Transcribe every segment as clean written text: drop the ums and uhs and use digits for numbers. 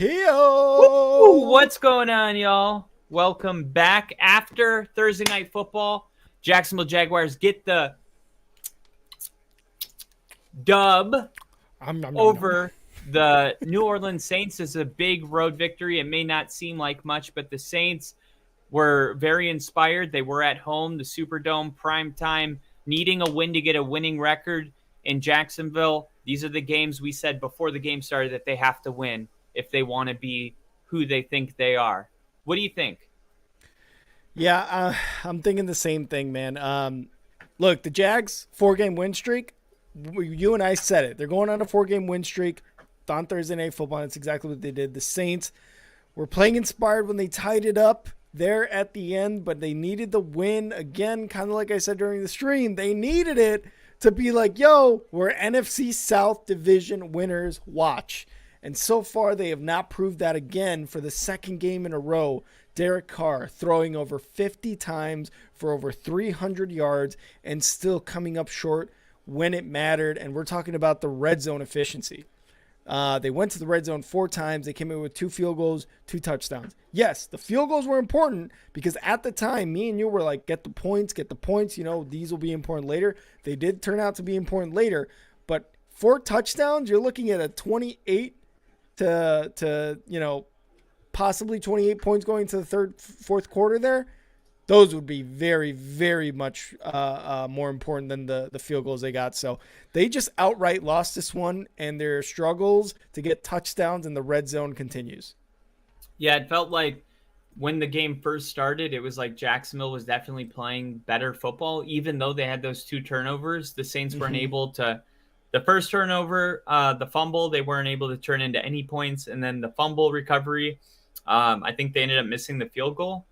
Woo! Heyo! What's going on, y'all? Welcome back after Thursday Night Football. Jacksonville Jaguars get the dub Nom, nom. over the New Orleans Saints. Is a big road victory. It may not seem like much, but the Saints were very inspired. They were at home, the Superdome, prime time, needing a win to get a winning record in Jacksonville. These are the games we said before the game started that they have to win if they want to be who they think they are. What do you think? Yeah, I'm thinking the same thing, man. Look, the Jags 4-game win streak. You and I said it. They're going on a 4-game win streak on Thursday Night Football. That's exactly what they did. The Saints were playing inspired when they tied it up there at the end, but they needed the win again. Kind of like I said during the stream, they needed it to be like, "Yo, we're NFC South Division winners. Watch." And so far, they have not proved that again for the second game in a row. Derek Carr throwing over 50 times for over 300 yards and still coming up short when it mattered. And we're talking about the red zone efficiency. They went to the red zone 4 times. They came in with 2 field goals, 2 touchdowns. Yes, the field goals were important because at the time, me and you were like, get the points. You know, these will be important later. They did turn out to be important later. But 4 touchdowns, you're looking at a 28 to possibly 28 points going to the fourth quarter there. Those would be very, very much more important than the field goals they got. So they just outright lost this one, and their struggles to get touchdowns in the red zone continues. Yeah, it felt like when the game first started, it was like Jacksonville was definitely playing better football, even though they had those 2 turnovers. The Saints weren't able to. The first turnover, the fumble, they weren't able to turn into any points. And then the fumble recovery, I think they ended up missing the field goal.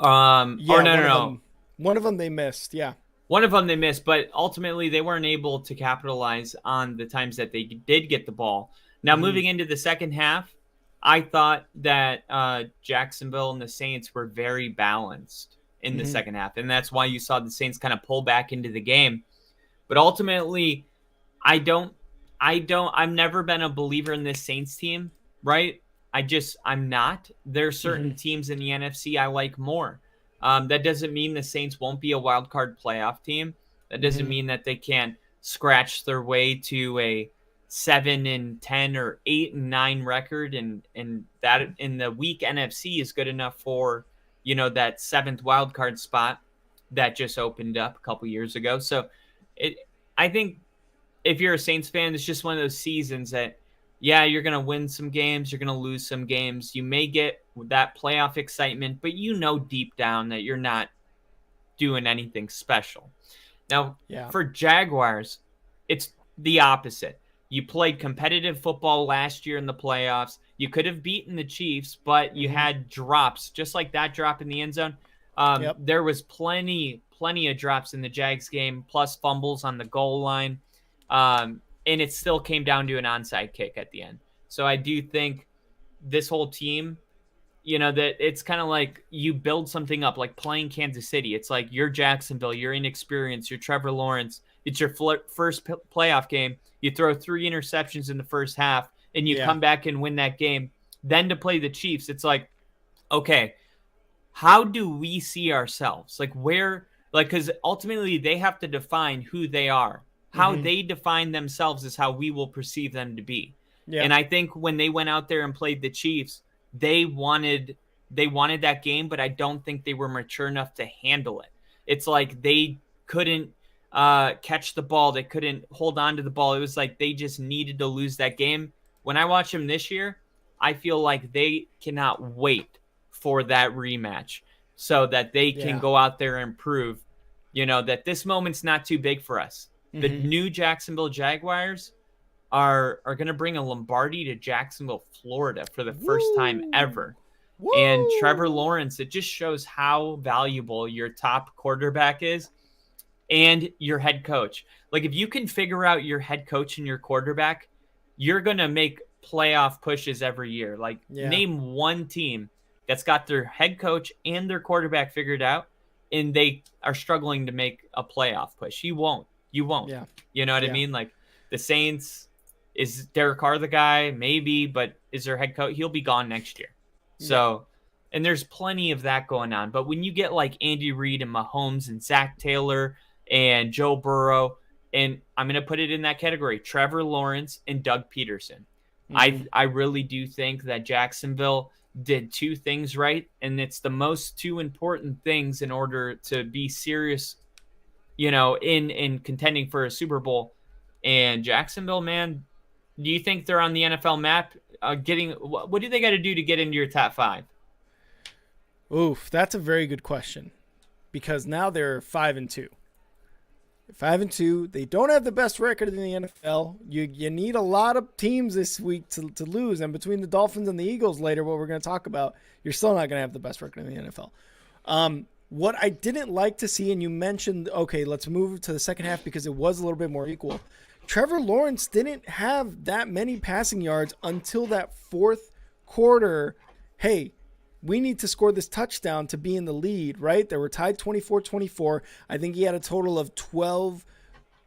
No. One of them they missed, yeah. One of them they missed, but ultimately they weren't able to capitalize on the times that they did get the ball. Now, moving into the second half, I thought that Jacksonville and the Saints were very balanced in the second half. And that's why you saw the Saints kind of pull back into the game. But ultimately, I've never been a believer in this Saints team, right? I'm not. There are certain teams in the NFC I like more. That doesn't mean the Saints won't be a wild card playoff team. That doesn't mean that they can't scratch their way to a 7-10 or 8-9 record, and that in the weak NFC is good enough for, that 7th wild card spot that just opened up a couple years ago. So I think if you're a Saints fan, it's just one of those seasons that, yeah, you're going to win some games, you're going to lose some games. You may get that playoff excitement, but deep down that you're not doing anything special. Now, for Jaguars, it's the opposite. You played competitive football last year in the playoffs. You could have beaten the Chiefs, but you had drops, just like that drop in the end zone. There was plenty of drops in the Jags game, plus fumbles on the goal line. And it still came down to an onside kick at the end. So I do think this whole team, that it's kind of like you build something up, like playing Kansas City. It's like you're Jacksonville, you're inexperienced, you're Trevor Lawrence. It's your first playoff game. You throw 3 interceptions in the first half, and you come back and win that game. Then to play the Chiefs, it's like, okay, how do we see ourselves? Because ultimately they have to define who they are. How they define themselves is how we will perceive them to be. Yeah. And I think when they went out there and played the Chiefs, they wanted that game, but I don't think they were mature enough to handle it. It's like they couldn't catch the ball. They couldn't hold on to the ball. It was like they just needed to lose that game. When I watch them this year, I feel like they cannot wait for that rematch so that they can go out there and prove, that this moment's not too big for us. The new Jacksonville Jaguars are going to bring a Lombardi to Jacksonville, Florida for the first time ever. Woo. And Trevor Lawrence, it just shows how valuable your top quarterback is and your head coach. Like, if you can figure out your head coach and your quarterback, you're going to make playoff pushes every year. Like, name one team that's got their head coach and their quarterback figured out, and they are struggling to make a playoff push. You won't. Yeah. You know what I mean? Like, the Saints, Is Derek Carr the guy? Maybe, but is their head coach? He'll be gone next year. Yeah. So, and there's plenty of that going on. But when you get like Andy Reid and Mahomes and Zach Taylor and Joe Burrow, and I'm going to put it in that category, Trevor Lawrence and Doug Peterson. Hmm. I really do think that Jacksonville did two things right, and it's the most two important things in order to be serious, in contending for a Super Bowl. And Jacksonville, man, do you think they're on the NFL map? Getting what do they got to do to get into your top five? Oof, that's a very good question because now they're 5-2. 5-2. They don't have the best record in the NFL. You need a lot of teams this week to lose. And between the Dolphins and the Eagles later, what we're going to talk about, you're still not going to have the best record in the NFL. What I didn't like to see, and you mentioned, okay, let's move to the second half because it was a little bit more equal. Trevor Lawrence didn't have that many passing yards until that fourth quarter. Hey, we need to score this touchdown to be in the lead, right? They were tied 24-24. I think he had a total of 12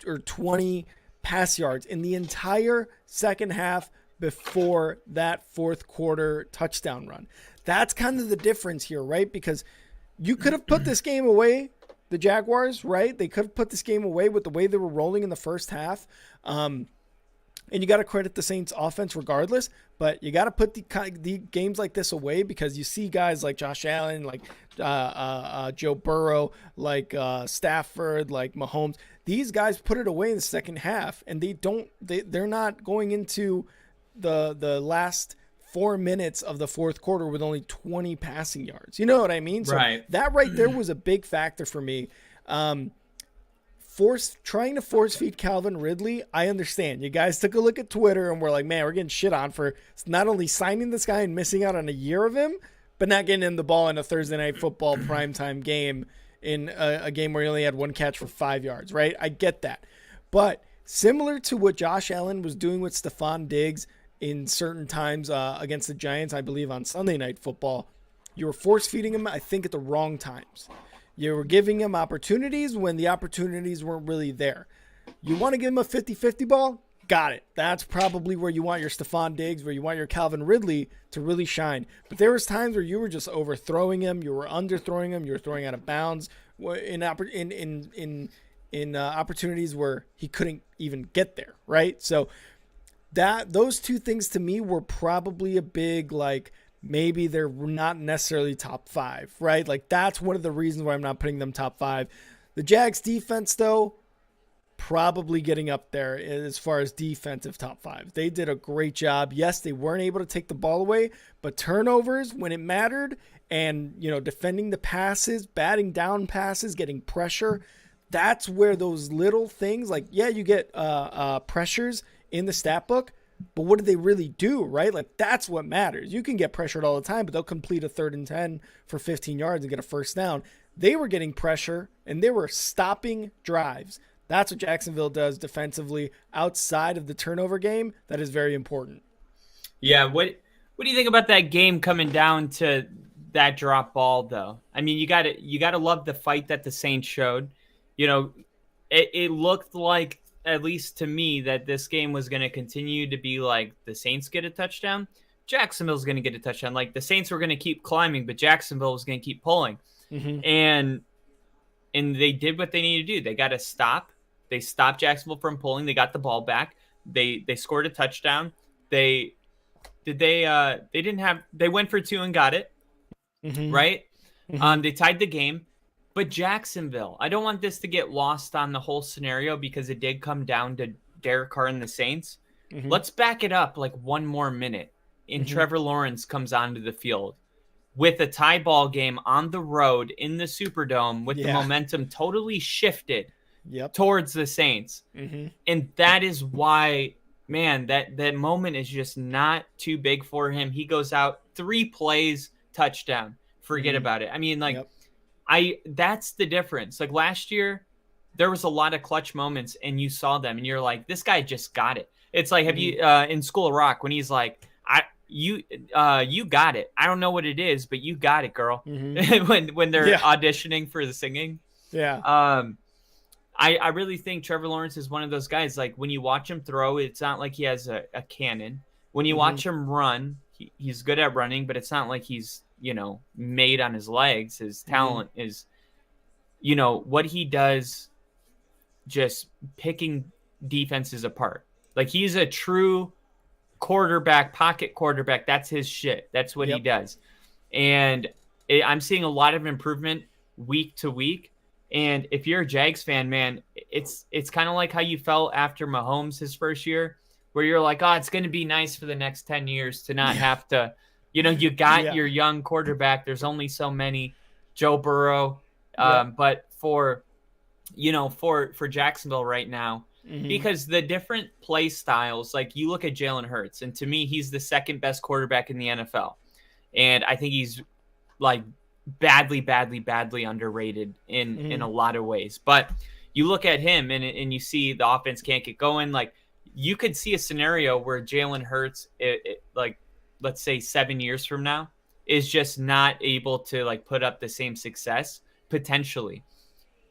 or 20 pass yards in the entire second half before that fourth quarter touchdown run. That's kind of the difference here, right? Because you could have put this game away, the Jaguars, right? They could have put this game away with the way they were rolling in the first half. And you got to credit the Saints offense regardless, but you got to put the games like this away because you see guys like Josh Allen, like Joe Burrow, like Stafford, like Mahomes. These guys put it away in the second half, and they're not going into the last 4 minutes of the fourth quarter with only 20 passing yards. You know what I mean? So Right. that right there was a big factor for me. Trying to force feed Calvin Ridley, I understand. You guys took a look at Twitter and were like, man, we're getting shit on for not only signing this guy and missing out on a year of him, but not getting him the ball in a Thursday Night Football primetime game in a game where he only had one catch for 5 yards, right? I get that. But similar to what Josh Allen was doing with Stephon Diggs in certain times against the Giants, I believe on Sunday Night Football, you were force feeding him, I think, at the wrong times. You were giving him opportunities when the opportunities weren't really there. You want to give him a 50-50 ball? Got it. That's probably where you want your Stephon Diggs, where you want your Calvin Ridley to really shine. But there was times where you were just overthrowing him, you were underthrowing him, you were throwing out of bounds in opportunities where he couldn't even get there, right? So those two things to me were probably a big maybe they're not necessarily top five, right? Like that's one of the reasons why I'm not putting them top five. The Jags defense, though, probably getting up there as far as defensive top five. They did a great job. Yes, they weren't able to take the ball away, but turnovers when it mattered and, defending the passes, batting down passes, getting pressure. That's where those little things you get pressures in the stat book, but what do they really do, right? Like that's what matters. You can get pressured all the time, but they'll complete a 3rd and 10 for 15 yards and get a first down. They were getting pressure and they were stopping drives. That's what Jacksonville does defensively outside of the turnover game. That is very important. Yeah. What do you think about that game coming down to that drop ball, though? I mean, you gotta love the fight that the Saints showed. It looked like, at least to me, that this game was going to continue to be like the Saints get a touchdown, Jacksonville's going to get a touchdown. Like the Saints were going to keep climbing, but Jacksonville was going to keep pulling. Mm-hmm. And they did what they needed to do. They got to stop. They stopped Jacksonville from pulling. They got the ball back. They scored a touchdown. They went for 2 and got it. Mm-hmm. Right? Mm-hmm. They tied the game. But Jacksonville, I don't want this to get lost on the whole scenario because it did come down to Derek Carr and the Saints. Mm-hmm. Let's back it up like one more minute. And Trevor Lawrence comes onto the field with a tie ball game on the road in the Superdome with the momentum totally shifted towards the Saints. Mm-hmm. And that is why, man, that moment is just not too big for him. He goes out 3 plays, touchdown. Forget about it. I mean, that's the difference. Like last year, there was a lot of clutch moments and you saw them and you're like, this guy just got it. It's like, have you in School of Rock when he's like, you got it. I don't know what it is, but you got it, girl. Mm-hmm. when they're auditioning for the singing. Yeah. I really think Trevor Lawrence is one of those guys. Like when you watch him throw, it's not like he has a cannon. When you Mm-hmm. watch him run, he's good at running, but it's not like he's, made on his legs. His Mm-hmm. talent is, what he does, just picking defenses apart. Like he's a true quarterback, pocket quarterback. That's his shit. That's what he Yep. does. And I'm seeing a lot of improvement week to week. And if you're a Jags fan, man, it's kind of like how you felt after Mahomes his first year, where you're like, oh, it's going to be nice for the next 10 years to not Yeah. have to, you got Yeah. your young quarterback. There's only so many, Joe Burrow. Yep. But for Jacksonville right now, Mm-hmm. because the different play styles, like you look at Jalen Hurts, and to me, he's the second best quarterback in the NFL. And I think he's like badly, badly, badly underrated in Mm-hmm. a lot of ways. But you look at him and you see the offense can't get going. Like you could see a scenario where Jalen Hurts, like let's say 7 years from now, is just not able to like put up the same success potentially.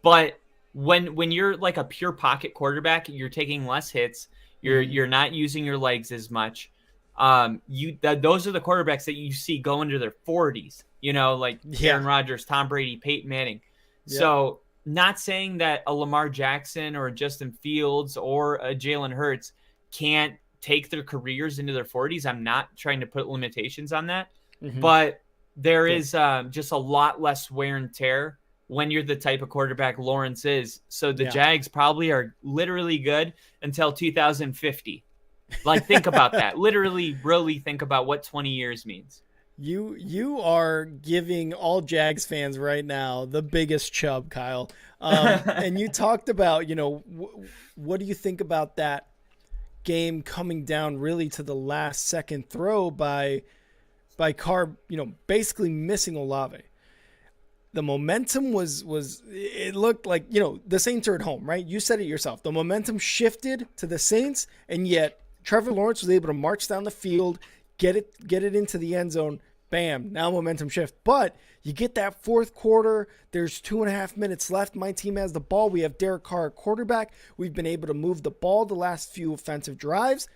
But when you're like a pure pocket quarterback, you're taking less hits. You're Mm-hmm. you're not using your legs as much. Those are the quarterbacks that you see go into their 40s. Like Yeah. Aaron Rodgers, Tom Brady, Peyton Manning. Yep. So not saying that a Lamar Jackson or a Justin Fields or a Jalen Hurts can't take their careers into their 40s. I'm not trying to put limitations on that, Mm-hmm. but there Good. is just a lot less wear and tear when you're the type of quarterback Lawrence is. So the Yeah. Jags probably are literally good until 2050. Like, think about that. Literally, really think about what 20 years means. You are giving all Jags fans right now the biggest chub, Kyle. And you talked about, what do you think about that game coming down really to the last second throw by Carr, basically missing Olave. The momentum was it looked like, the Saints are at home, right? You said it yourself. The momentum shifted to the Saints, and yet Trevor Lawrence was able to march down the field, get it into the end zone. Bam, now momentum shift. But you get that fourth quarter, there's 2.5 minutes left. My team has the ball. We have Derek Carr at quarterback. We've been able to move the ball the last few offensive drives.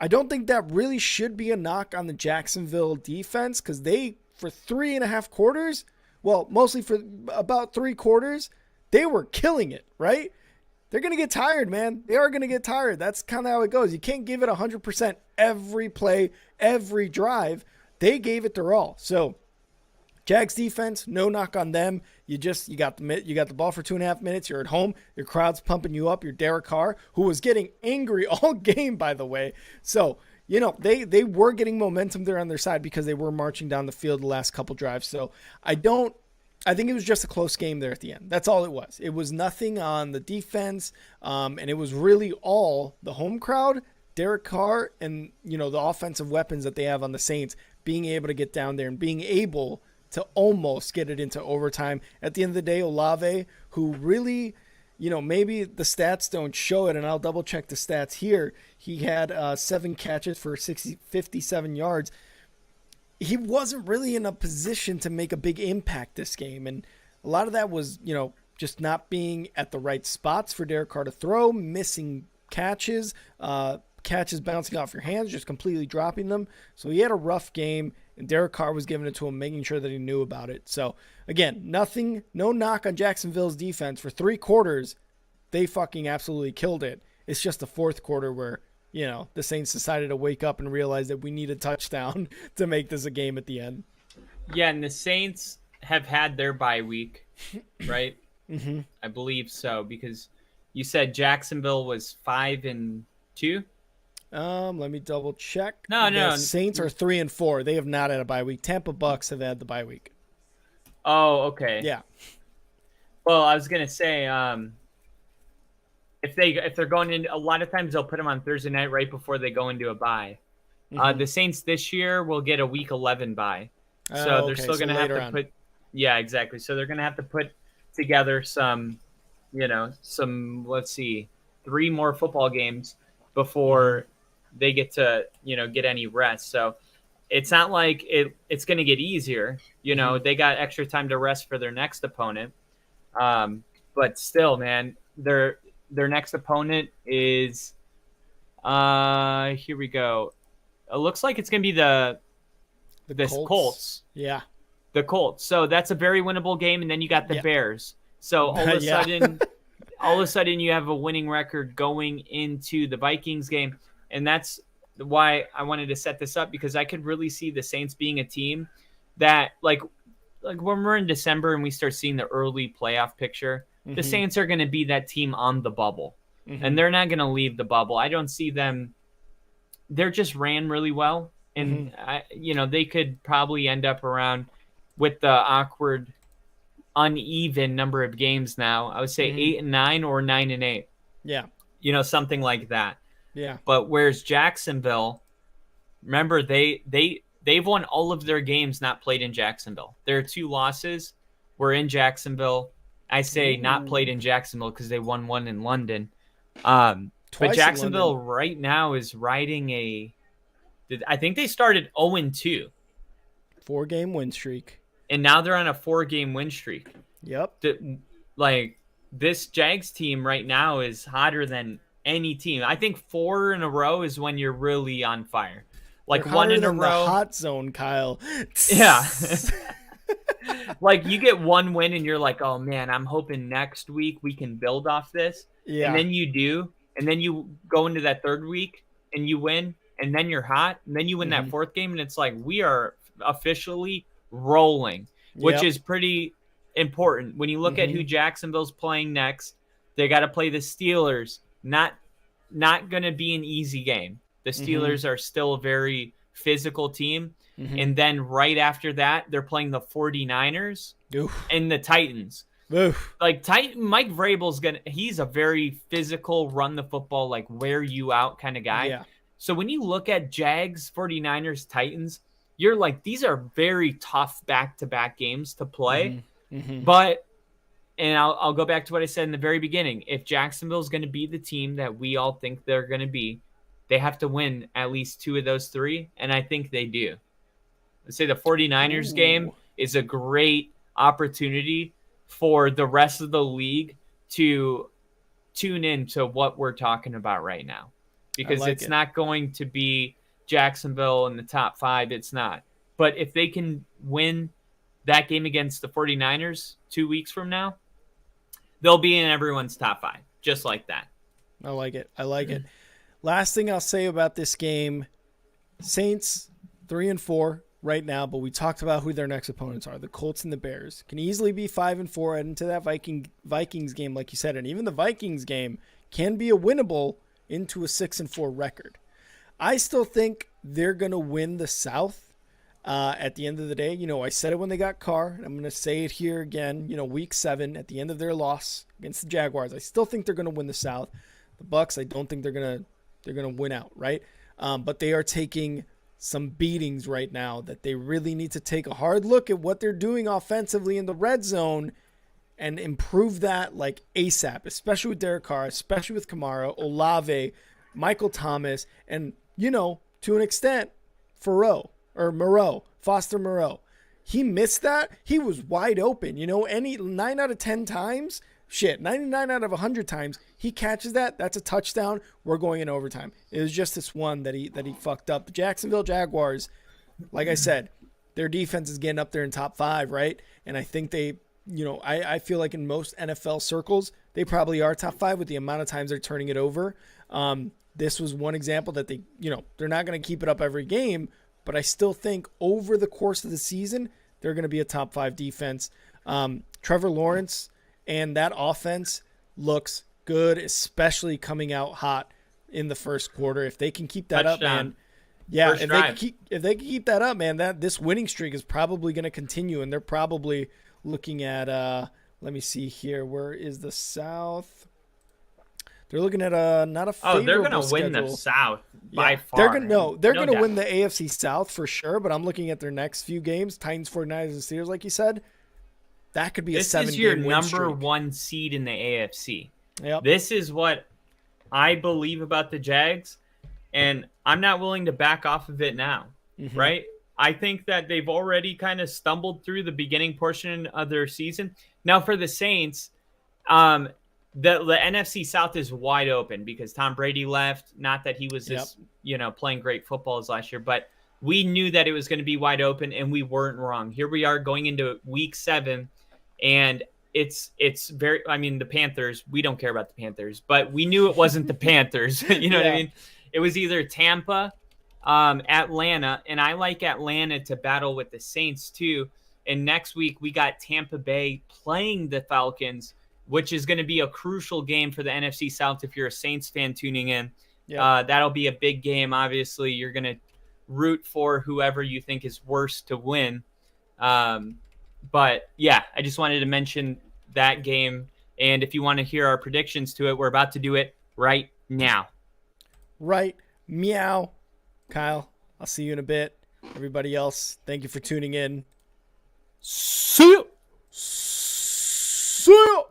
I don't think that really should be a knock on the Jacksonville defense, because they, for 3.5 quarters, well, mostly for about 3 quarters, they were killing it, right? They're going to get tired, man. They are going to get tired. That's kind of how it goes. You can't give it 100% every play, every drive. They gave it their all. So Jags defense, no knock on them. You got the ball for 2.5 minutes. You're at home. Your crowd's pumping you up. You're Derek Carr, who was getting angry all game, by the way. So they were getting momentum there on their side because they were marching down the field the last couple drives. So I think it was just a close game there at the end. That's all it was. It was nothing on the defense, and it was really all the home crowd, Derek Carr, and the offensive weapons that they have on the Saints being able to get down there and being able to almost get it into overtime. At the end of the day, Olave, who really, maybe the stats don't show it, and I'll double check the stats here. He had 7 catches for 57 yards. He wasn't really in a position to make a big impact this game. And a lot of that was, just not being at the right spots for Derek Carr to throw, missing catches, catches bouncing off your hands, just completely dropping them. So he had a rough game, and Derek Carr was giving it to him, making sure that he knew about it. So again, no knock on Jacksonville's defense. For 3 quarters, they fucking absolutely killed it. It's just the fourth quarter where, the Saints decided to wake up and realize that we need a touchdown to make this a game at the end. Yeah, and the Saints have had their bye week, right? Mm-hmm. I believe so, because you said Jacksonville was 5-2. Let me double check. No, The no. Saints are 3-4. They have not had a bye week. Tampa Bucks have had the bye week. Oh, okay. Yeah. Well, I was gonna say, if they're going in, a lot of times they'll put them on Thursday night right before they go into a bye. Mm-hmm. The Saints this year will get a week 11 bye, so they're Okay. still So gonna have later to on. put. Yeah, exactly. So they're gonna have to put together some, let's see, 3 more football games Mm-hmm. before they get to get any rest. So it's not like it's gonna get easier. Mm-hmm. They got extra time to rest for their next opponent. But still, man, their next opponent is here we go. It looks like it's gonna be The this Colts. Colts. Yeah. The Colts. So that's a very winnable game, and then you got the Yeah. Bears. So all of a Yeah. sudden, you have a winning record going into the Vikings game, and that's why I wanted to set this up, because I could really see the Saints being a team that like when we're in December and we start seeing the early playoff picture, the Saints are going to be that team on the bubble, and they're not going to leave the bubble. I don't see them. They're just ran really well, and they could probably end up around with the awkward, uneven number of games now. I would say 8-9 or 9-8. Yeah. Something like that. Yeah. But whereas Jacksonville, remember they've won all of their games not played in Jacksonville. Their 2 losses were in Jacksonville. I say not played in Jacksonville because they won one in London. But Jacksonville right now is riding I think they started 0-2. 4-game win streak. And now they're on a 4-game win streak. Yep. This Jags team right now is hotter than any team. I think 4 in a row is when you're really on fire. Like They're one in a than row. The hot zone, Kyle. Yeah. Like you get one win and you're like, oh man, I'm hoping next week we can build off this. Yeah. And then you do. And then you go into that 3rd week and you win. And then you're hot. And then you win that 4th game. And it's like, we are officially rolling, which is pretty important. When you look at who Jacksonville's playing next, they got to play the Steelers. Not going to be an easy game. The Steelers are still a very physical team. And then right after that, they're playing the 49ers and the Titans. Oof. Like Mike Vrabel's he's a very physical, run the football, like wear you out kind of guy. Yeah. So when you look at Jags, 49ers, Titans, you're like, these are very tough back-to-back games to play. But, and I'll go back to what I said in the very beginning. If Jacksonville's going to be the team that we all think they're going to be, they have to win at least 2 of those 3, and I think they do. Let's say the 49ers game is a great opportunity for the rest of the league to tune in to what we're talking about right now. Because it's not going to be Jacksonville in the top 5. It's not. But if they can win that game against the 49ers 2 weeks from now, they'll be in everyone's top 5, just like that. I like it. Last thing I'll say about this game, Saints 3-4 right now, but we talked about who their next opponents are. The Colts and the Bears can easily be 5-4 heading into that Vikings game, like you said. And even the Vikings game can be a winnable into a 6-4 record. I still think they're going to win the South at the end of the day. I said it when they got Carr, and I'm going to say it here again, week 7 at the end of their loss against the Jaguars. I still think they're going to win the South. The Bucks, I don't think they're going to win out, right? But they are taking some beatings right now that they really need to take a hard look at what they're doing offensively in the red zone and improve that like ASAP, especially with Derek Carr, especially with Kamara, Olave, Michael Thomas, and, to an extent, Foster Moreau. He missed that. He was wide open. 9 out of 10 times, 99 out of 100 times, he catches that. That's a touchdown. We're going in overtime. It was just this one that he fucked up. The Jacksonville Jaguars, like I said, their defense is getting up there in top 5, right? And I think they, I feel like in most NFL circles, they probably are top 5 with the amount of times they're turning it over. This was one example that they're not going to keep it up every game, but I still think over the course of the season, they're going to be a top 5 defense. Trevor Lawrence and that offense looks good, especially coming out hot in the first quarter. If they can keep that up, man. Yeah, if they can keep that up, man, this winning streak is probably going to continue, and they're probably looking at let me see here. Where is the South? They're looking at not a favorable they're going to win the South by far. They're going to win the AFC South for sure, but I'm looking at their next few games, Titans, 49ers, and Steelers, like you said. That could be a 7-game win streak. This is your number 1 seed in the AFC. Yep. This is what I believe about the Jags, and I'm not willing to back off of it now, right? I think that they've already kind of stumbled through the beginning portion of their season. Now, for the Saints, the NFC South is wide open because Tom Brady left. Not that he was Yep. this, playing great football as last year, but we knew that it was going to be wide open, and we weren't wrong. Here we are going into Week 7, and it's very. I mean, the Panthers. We don't care about the Panthers, but we knew it wasn't the Panthers. You know what I Yeah. mean? It was either Tampa, Atlanta, and I like Atlanta to battle with the Saints too. And next week we got Tampa Bay playing the Falcons, which is going to be a crucial game for the NFC South if you're a Saints fan tuning in. Yep. That'll be a big game. Obviously, you're going to root for whoever you think is worse to win. But yeah, I just wanted to mention that game. And if you want to hear our predictions to it, we're about to do it right now. Right. Meow. Kyle, I'll see you in a bit. Everybody else, thank you for tuning in. See you. See ya.